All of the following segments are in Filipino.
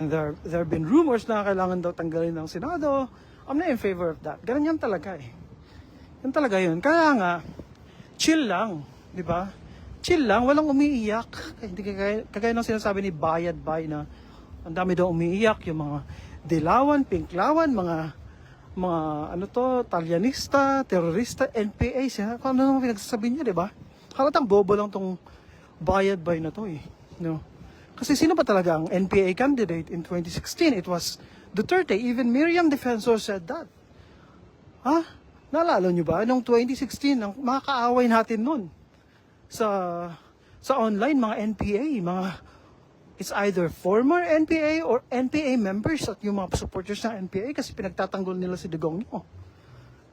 There have been rumors na kailangan daw tanggalin ng Senado. I'm not in favor of that. Ganun yan talaga eh. Yan talaga yun. Kaya nga, chill lang. Di ba? Chill lang, walang umiiyak. Hindi kagaya ng sinasabi ni Bayad Bay na ang dami daw umiiyak. Yung mga dilawan, pinklawan, mga ano to, talyanista, terorista, NPA. Kung ano naman pinagsasabi niya, di ba? Halatang bobo lang tong Bayad Bay na to eh. No? Kasi sino ba talaga ang NPA candidate in 2016? It was Duterte. Even Miriam Defensor said that. Ha? Naalala nyo ba? Noong 2016, ang mga kaaway natin nun sa online, mga NPA, it's either former NPA or NPA members at yung mga supporters ng NPA kasi pinagtatanggol nila si Digongyo.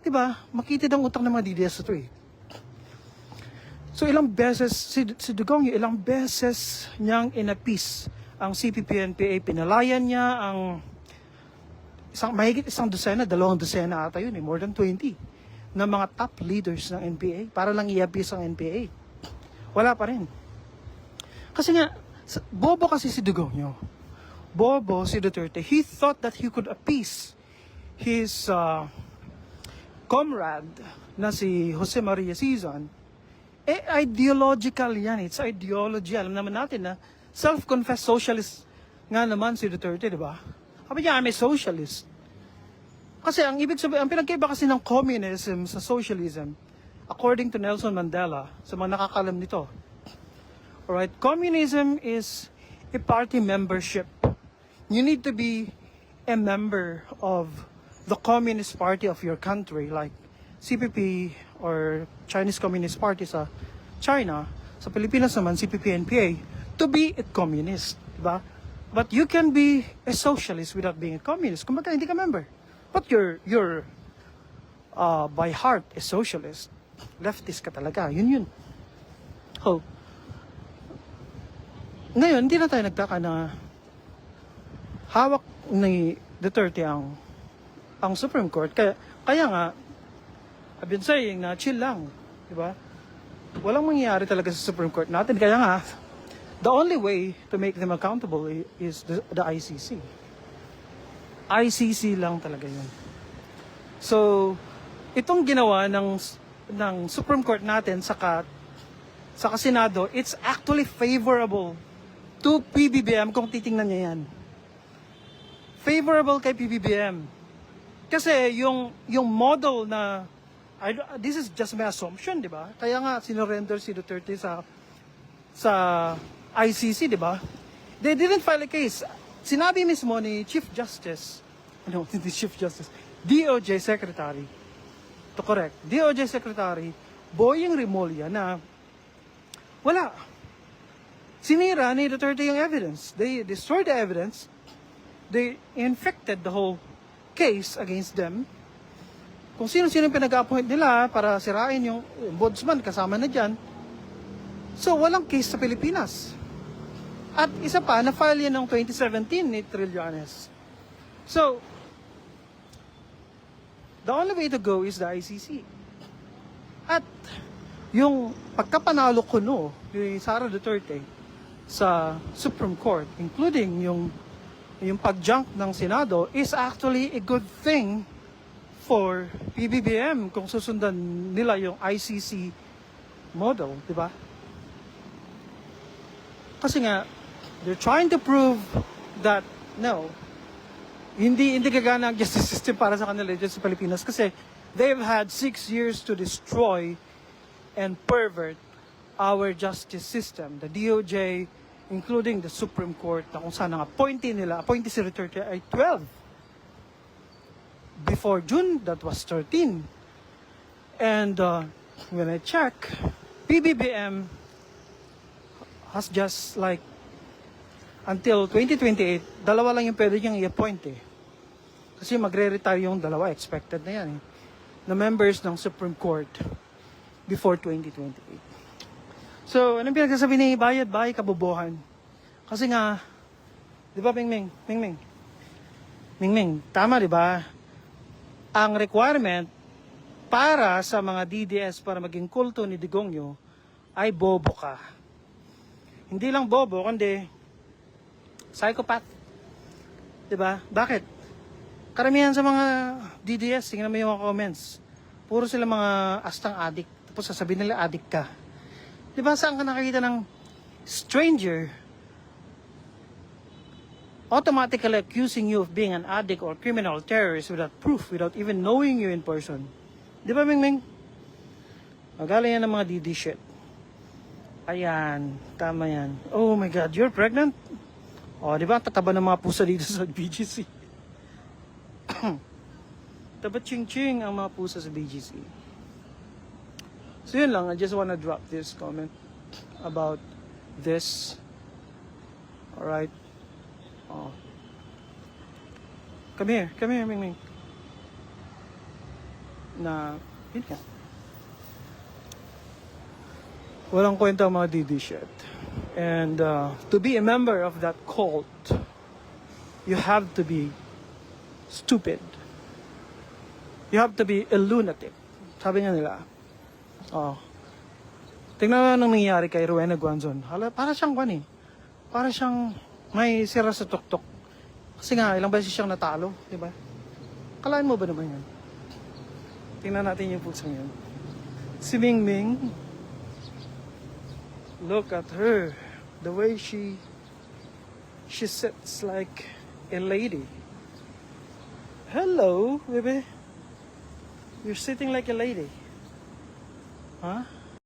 Diba? Makitid ang utang ng mga DDS ito eh. So ilang beses, si Digongyo, ilang beses niyang inapis ang CPP-NPA. Pinalayan niya ang mahigit isang dosena, 2 dosena ata yun eh, more than 20, na mga top leaders ng NPA para lang i-apis ang NPA. Wala pa rin. Kasi nga, bobo kasi si Digongyo. Bobo si Duterte. He thought that he could appease his comrade na si Jose Maria Sison. Ideological yan. It's ideology. Alam naman natin na self-confessed socialist nga naman si Duterte, di ba? Sabi niya, I'm a socialist. Kasi ang ibig sabihin, ang pinagkaiba kasi ng communism sa socialism, according to Nelson Mandela, sa mga nakakalam nito, alright, communism is a party membership. You need to be a member of the Communist Party of your country, like CPP or Chinese Communist Party sa China, sa Pilipinas naman CPP-NPA, to be a communist, diba? But you can be a socialist without being a communist. Kung baga hindi ka member, but you're by heart a socialist. Leftist ka talaga, yun. Oh. Ngayon, hindi na tayo nagtaka na hawak ni Duterte ang Supreme Court. Kaya nga, I've been saying na chill lang, di ba? Walang mangyayari talaga sa Supreme Court natin. Kaya nga, the only way to make them accountable is the ICC. ICC lang talaga yun. So, itong ginawa ng Supreme Court natin sa Senado, it's actually favorable to PBBM kung titingnan niya yan. Favorable kay PBBM. Kasi yung model na this is just my assumption, di ba? Kaya nga sinorender si Duterte sa ICC, di ba? They didn't file a case. Sinabi mismo ni Chief Justice, hindi Chief Justice, DOJ Secretary, to correct, DOJ Secretary, Boying Rimulya na wala. Sinira ni Duterte yung evidence. They destroyed the evidence. They infected the whole case against them. Kung sino-sino yung pinag-appoint nila para sirain yung ombudsman, kasama na dyan. So, walang case sa Pilipinas. At isa pa, na-file yan noong 2017 ni Trillanes. So, the only way to go is the ICC. At yung pagkapanalo ko ni Sara Duterte sa Supreme Court, including yung pag-junk ng Senado, is actually a good thing for PBBM kung susundan nila yung ICC model, di ba? Kasi nga, they're trying to prove that, no, hindi gagana ang justice system para sa kanila dyan sa Pilipinas kasi they've had 6 years to destroy and pervert our justice system. The DOJ, including the Supreme Court, na kung saan ang appointee si Duterte ay 12. Before June, that was 13. And when I check, PBBM has just like until 2028, dalawa lang yung pwede niyang i-appoint eh. Kasi magre-retire yung dalawa, expected na yan eh, na members ng Supreme Court before 2028. So, anong pinagsasabi ni Bayad Bay? Kabobohan. Kasi nga, di ba, Mingming, tama di ba? Ang requirement para sa mga DDS para maging kulto ni Digongyo ay bobo ka. Hindi lang bobo, kundi psychopath. Diba? Bakit? Karamihan sa mga DDS, tingnan mo yung mga comments. Puro sila mga astang addict. Tapos sasabihin nila addict ka. Diba? Saan ka nakakita ng stranger automatically accusing you of being an addict or criminal terrorist without proof, without even knowing you in person? Di ba, Ming? Magaling yan ng mga DD shit. Ayan, tama yan. Oh my God, you're pregnant? Oh, di ba? Tataba ng mga pusa dito sa BGC. Taba ching-ching ang mga pusa sa BGC. So yun lang, I just wanna drop this comment about this. Alright. Oh. Come here, Ming. Na, yun nga. Walang kwenta ang mga DD shit. And to be a member of that cult, you have to be stupid. You have to be a lunatic. Sabi nga nila. Oh. Tingnan mo anong nangyayari kay Rowena Guanzon. Para siyang kwan eh. Para siyang may sira sa tuktok. Kasi nga, ilang beses siyang natalo. Diba? Kalaan mo ba naman yan? Tingnan natin yung putsang yan. Si Ming Ming. Look at her. The way she sits like a lady. Hello, baby. You're sitting like a lady. Huh?